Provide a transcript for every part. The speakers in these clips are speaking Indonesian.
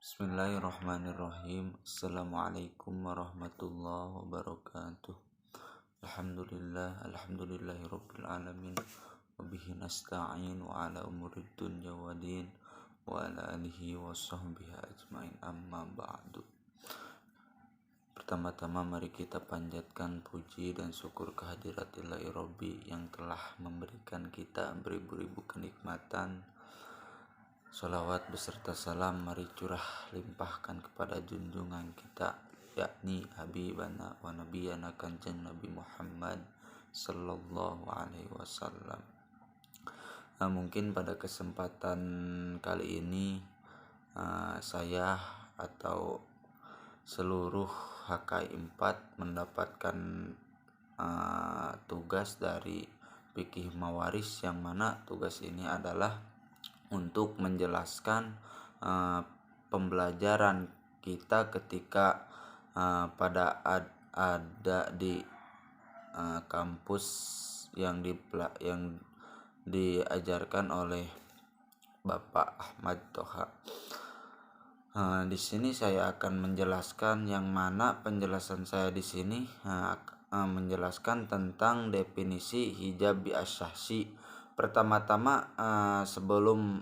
Bismillahirrahmanirrahim. Assalamualaikum warahmatullahi wabarakatuh. Alhamdulillahirabbil alamin. Wabihi nasta'in wa ala umurid dunya waddin wa ala alihi wa sahbihi ajmain, amma ba'du. Pertama-tama mari kita panjatkan puji dan syukur kehadirat Ilahi Rabbi yang telah memberikan kita beribu-ribu kenikmatan. Salawat beserta salam mari curah limpahkan kepada junjungan kita, yakni Habibana wa Nabiyana Kanjeng Nabi Muhammad Sallallahu Alaihi Wasallam. Mungkin pada kesempatan kali ini saya atau seluruh HKI 4 mendapatkan tugas dari Fikih Mawaris, yang mana tugas ini adalah untuk menjelaskan pembelajaran kita ketika pada ada di kampus yang diajarkan oleh Bapak Ahmad Toha. Di sini saya akan menjelaskan, yang mana penjelasan saya di sini menjelaskan tentang definisi hijab bi'asyahsi. Pertama-tama sebelum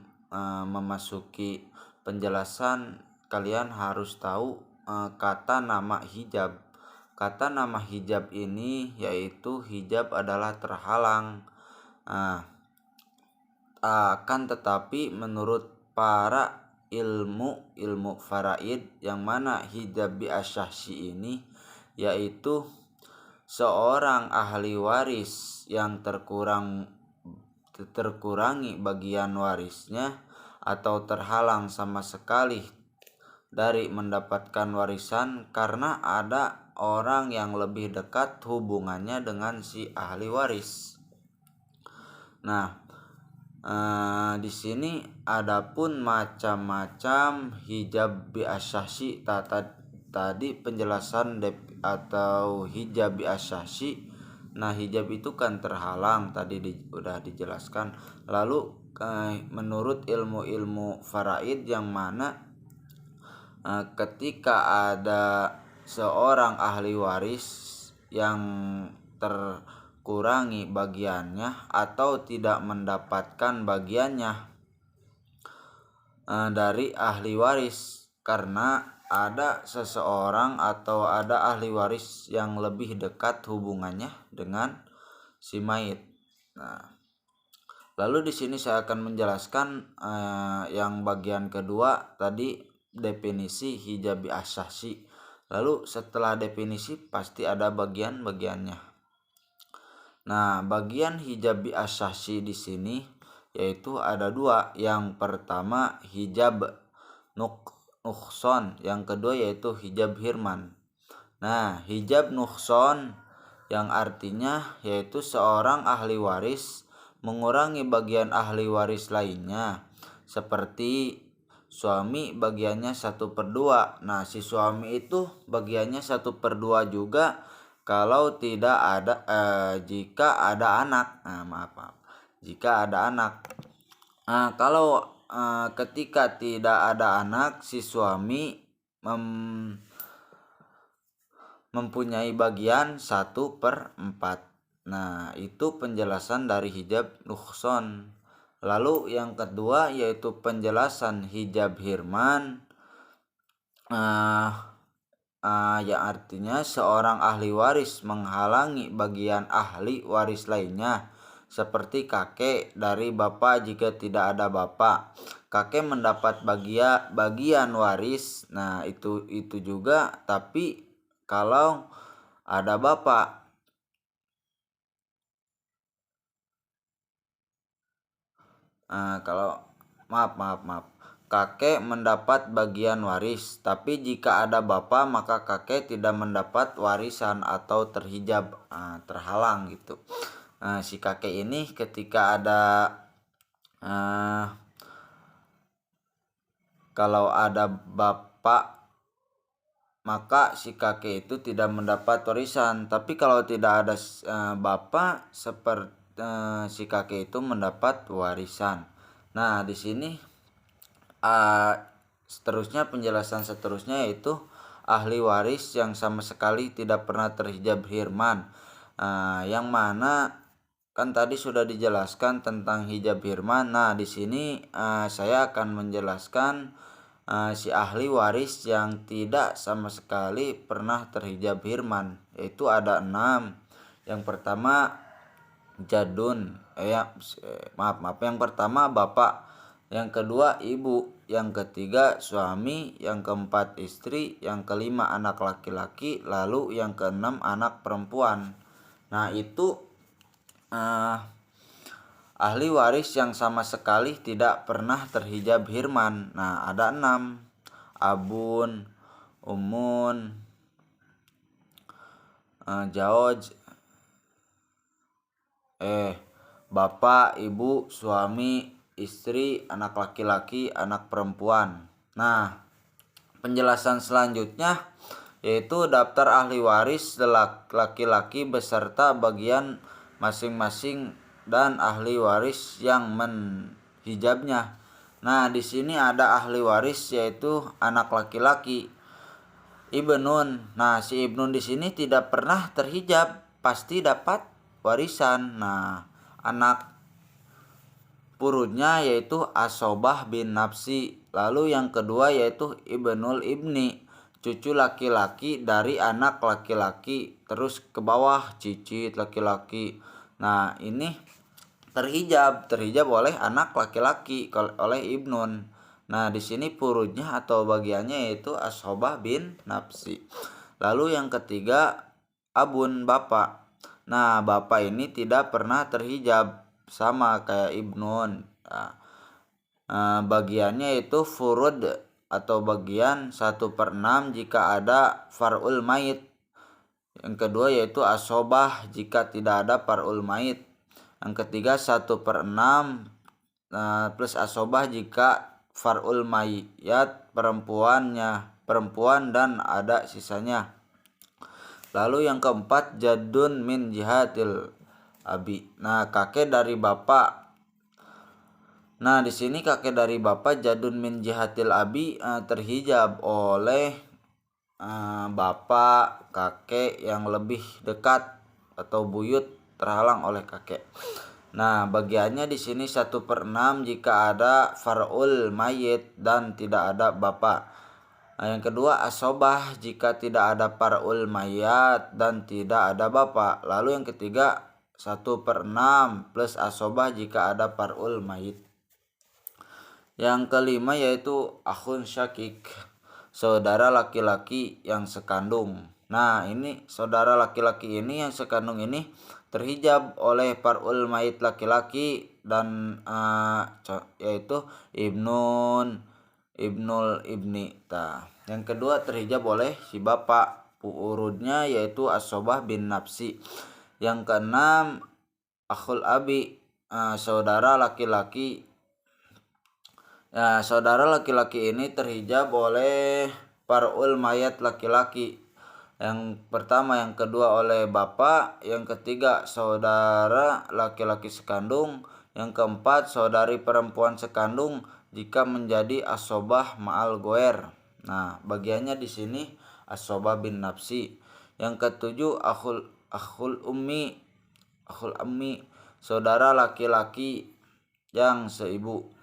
memasuki penjelasan, kalian harus tahu kata nama hijab. Kata nama hijab ini yaitu hijab adalah terhalang. Akan tetapi menurut para ilmu faraid, yang mana hijab bi'asyahsi ini yaitu seorang ahli waris yang terkurangi bagian warisnya atau terhalang sama sekali dari mendapatkan warisan karena ada orang yang lebih dekat hubungannya dengan si ahli waris. Nah, di sini adapun macam-macam hijab bi'asyahsi. Tadi penjelasan atau hijab bi'asyahsi. Nah, hijab itu kan terhalang, tadi udah dijelaskan. Lalu menurut ilmu faraid, yang mana ketika ada seorang ahli waris yang terkurangi bagiannya atau tidak mendapatkan bagiannya dari ahli waris karena ada seseorang atau ada ahli waris yang lebih dekat hubungannya dengan si mayit. Nah, lalu di sini saya akan menjelaskan yang bagian kedua tadi, definisi hijab bi'asyahsi. Lalu setelah definisi pasti ada bagian-bagiannya. Nah, bagian hijab bi'asyahsi di sini yaitu ada dua. Yang pertama hijab nuqson, yang kedua yaitu hijab hirman. Nah, hijab nuqson yang artinya yaitu seorang ahli waris mengurangi bagian ahli waris lainnya, seperti suami bagiannya 1/2. Nah, si suami itu bagiannya 1/2 juga kalau tidak ada jika ada anak. Jika ada anak. Kalau ketika tidak ada anak, si suami mempunyai bagian 1/4. Nah, itu penjelasan dari hijab nuqson. Lalu yang kedua yaitu penjelasan hijab hirman, yang artinya seorang ahli waris menghalangi bagian ahli waris lainnya, seperti kakek dari bapak jika tidak ada bapak. Kakek mendapat bagian waris. Nah, itu juga, tapi kalau ada bapak. Maaf. Kakek mendapat bagian waris, tapi jika ada bapak maka kakek tidak mendapat warisan atau terhijab, terhalang gitu. Si kakek ini ketika ada kalau ada bapak maka si kakek itu tidak mendapat warisan, tapi kalau tidak ada bapak, si kakek itu mendapat warisan. Nah, di sini seterusnya, penjelasan seterusnya yaitu ahli waris yang sama sekali tidak pernah terhijab hirman. Yang mana kan tadi sudah dijelaskan tentang hijab hirman. Nah, di sini saya akan menjelaskan si ahli waris yang tidak sama sekali pernah terhijab hirman, yaitu ada 6. Yang pertama jadun, maaf, yang pertama bapak, yang kedua ibu, yang ketiga suami, yang keempat istri, yang kelima anak laki-laki, lalu yang keenam anak perempuan. Nah, itu ahli waris yang sama sekali tidak pernah terhijab hirman. Nah, ada 6. Abun, umun, jaoj, bapak, ibu, suami, istri, anak laki-laki, anak perempuan. Nah, penjelasan selanjutnya yaitu daftar ahli waris laki-laki beserta bagian masing-masing dan ahli waris yang menhijabnya. Nah, di sini ada ahli waris yaitu anak laki-laki, ibnun. Nah, si ibnun di sini tidak pernah terhijab, pasti dapat warisan. Nah, anak purutnya yaitu asobah bin nafsi. Lalu yang kedua yaitu ibnul ibni, cucu laki-laki dari anak laki-laki, terus ke bawah cicit laki-laki. Nah, ini terhijab oleh anak laki-laki, oleh ibnun. Nah, di sini purutnya atau bagiannya yaitu asobah bin nafsi. Lalu yang ketiga abun, bapak. Nah, bapak ini tidak pernah terhijab, sama kayak ibnun. Bagiannya itu furud atau bagian 1/6 jika ada far'ul mait. Yang kedua yaitu asobah jika tidak ada far'ul mait. Yang ketiga 1/6 plus asobah jika far'ul mayat perempuan dan ada sisanya. Lalu yang keempat jadun min jihatil abi. Nah, kakek dari bapak. Nah, di sini kakek dari bapak jadun min jihatil abi terhijab oleh bapak, kakek yang lebih dekat atau buyut terhalang oleh kakek. Nah, bagiannya di sini 1/6 jika ada far'ul mayit dan tidak ada bapak. Nah, yang kedua asobah jika tidak ada far'ul mayat dan tidak ada bapak. Lalu yang ketiga 1/6 plus asobah jika ada far'ul mayit. Yang kelima yaitu akhun syakik, saudara laki-laki yang sekandung. Nah, ini saudara laki-laki ini yang sekandung ini terhijab oleh far'ul mayit laki-laki dan yaitu ibnul ibni. Yang kedua terhijab oleh si bapak, urutnya yaitu asobah bin nafsi. Yang keenam akhul abi, saudara laki-laki. Saudara laki-laki ini terhijab oleh far'ul mayat laki-laki. Yang pertama, yang kedua oleh bapak, yang ketiga saudara laki-laki sekandung, yang keempat saudari perempuan sekandung jika menjadi asobah ma'al goer. Nah, bagiannya di sini asobah bin nafsi. Yang ketujuh akhul ummi, saudara laki-laki yang seibu,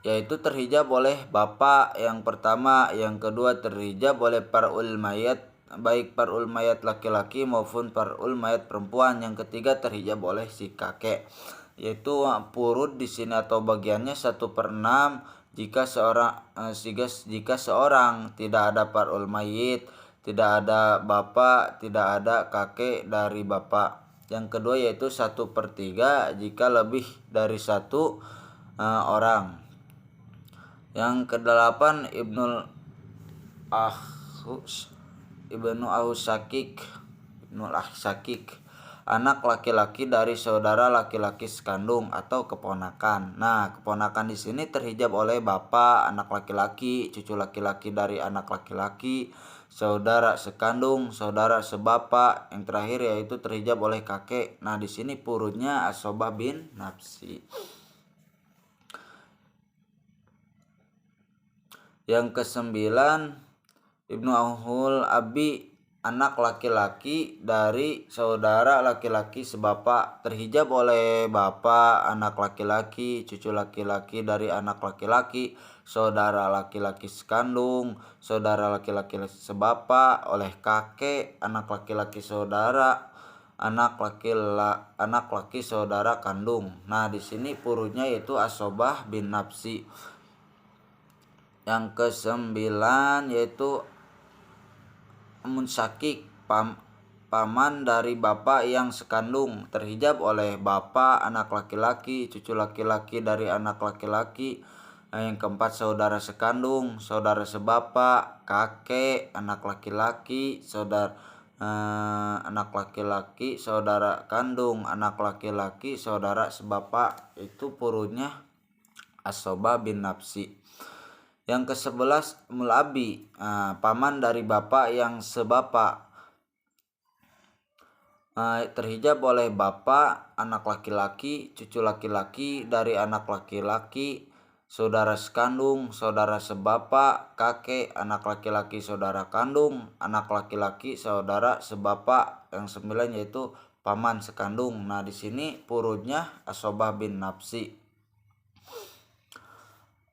yaitu terhijab oleh bapak yang pertama, yang kedua terhijab oleh far'ul mayat, baik far'ul mayat laki-laki maupun far'ul mayat perempuan. Yang ketiga terhijab oleh si kakek, yaitu purut di sini atau bagiannya 1/6 jika seorang tidak ada far'ul mayit, tidak ada bapak, tidak ada kakek dari bapak. Yang kedua yaitu 1/3 jika lebih dari satu orang. Yang kedelapan ibnu ahsakik, anak laki-laki dari saudara laki-laki sekandung atau keponakan. Nah, keponakan di sini terhijab oleh bapak, anak laki-laki, cucu laki-laki dari anak laki-laki, saudara sekandung, saudara sebapak, yang terakhir yaitu terhijab oleh kakek. Nah, di sini purutnya asobah bin nafsi. Yang kesembilan, ibnu ahul abi, anak laki-laki dari saudara laki-laki sebapak, terhijab oleh bapak, anak laki-laki, cucu laki-laki dari anak laki-laki, saudara laki-laki sekandung, saudara laki-laki sebapak, oleh kakek, anak laki-laki saudara, anak laki saudara kandung. Nah, di sini purunya yaitu asobah bin nafsi. Yang kesembilan yaitu munsakik, paman dari bapak yang sekandung, terhijab oleh bapak, anak laki-laki, cucu laki-laki dari anak laki-laki. Yang keempat saudara sekandung, saudara sebapak, kakek, anak laki-laki, anak laki-laki, saudara kandung, anak laki-laki, saudara sebapak. Itu purunya asobah bin nafsi. Yang ke-11 mulabi, paman dari bapak yang sebapak, terhijab oleh bapak, anak laki-laki, cucu laki-laki dari anak laki-laki, saudara sekandung, saudara sebapak, kakek, anak laki-laki, saudara kandung, anak laki-laki, saudara sebapak. Yang 9 yaitu paman sekandung. Nah, di sini purunya asobah bin nafsi.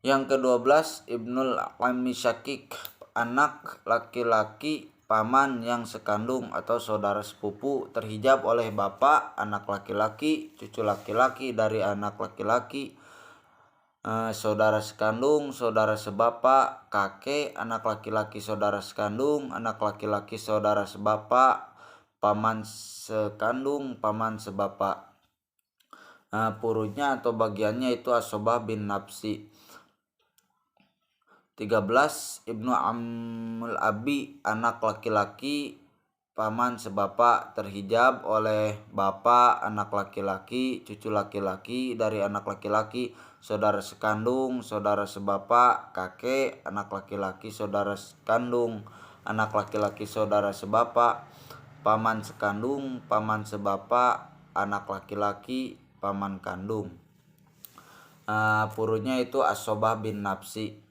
Yang ke-12 ibnul ammi syakik, anak laki-laki paman yang sekandung atau saudara sepupu, terhijab oleh bapak, anak laki-laki, cucu laki-laki dari anak laki-laki, saudara sekandung, saudara sebapak, kakek, anak laki-laki, saudara sekandung, anak laki-laki, saudara sebapak, paman sekandung, paman sebapak. Purunya atau bagiannya itu asobah bin nafsi. 13 ibnu amul abi, anak laki-laki paman sebapak, terhijab oleh bapak, anak laki-laki, cucu laki-laki dari anak laki-laki, saudara sekandung, saudara sebapak, kakek, anak laki-laki, saudara sekandung, anak laki-laki, saudara sebapak, paman sekandung, paman sebapak, anak laki-laki, paman kandung. Purunya itu asobah bin nafsi.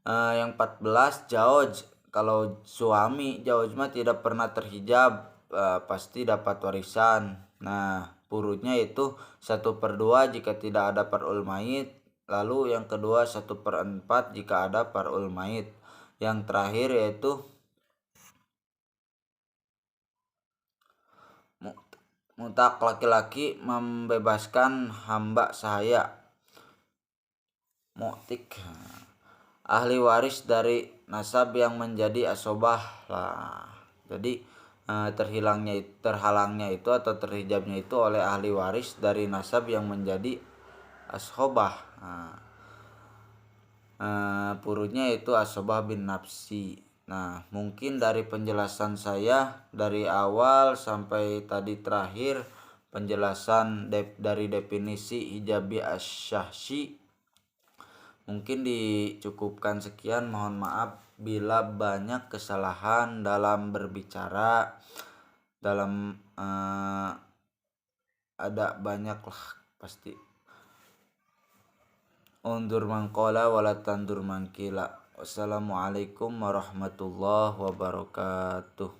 Yang 14 jauj, kalau suami jauj mah tidak pernah terhijab, pasti dapat warisan. Nah, purunya itu 1/2 jika tidak ada far'ul mait. Lalu yang kedua 1/4 jika ada far'ul mait. Yang terakhir yaitu mutak, laki-laki membebaskan hamba sahaya. Mu'tik, ahli waris dari nasab yang menjadi asobah lah. Jadi terhalangnya itu atau terhijabnya itu oleh ahli waris dari nasab yang menjadi asobah. Purunya itu asobah bin nafsi. Nah, mungkin dari penjelasan saya dari awal sampai tadi terakhir, penjelasan dari definisi hijabi asyahsi, mungkin dicukupkan sekian. Mohon maaf bila banyak kesalahan dalam berbicara, dalam ada banyak lah pasti. Undur mangkola wala tandur mangkila. Wassalamualaikum warahmatullahi wabarakatuh.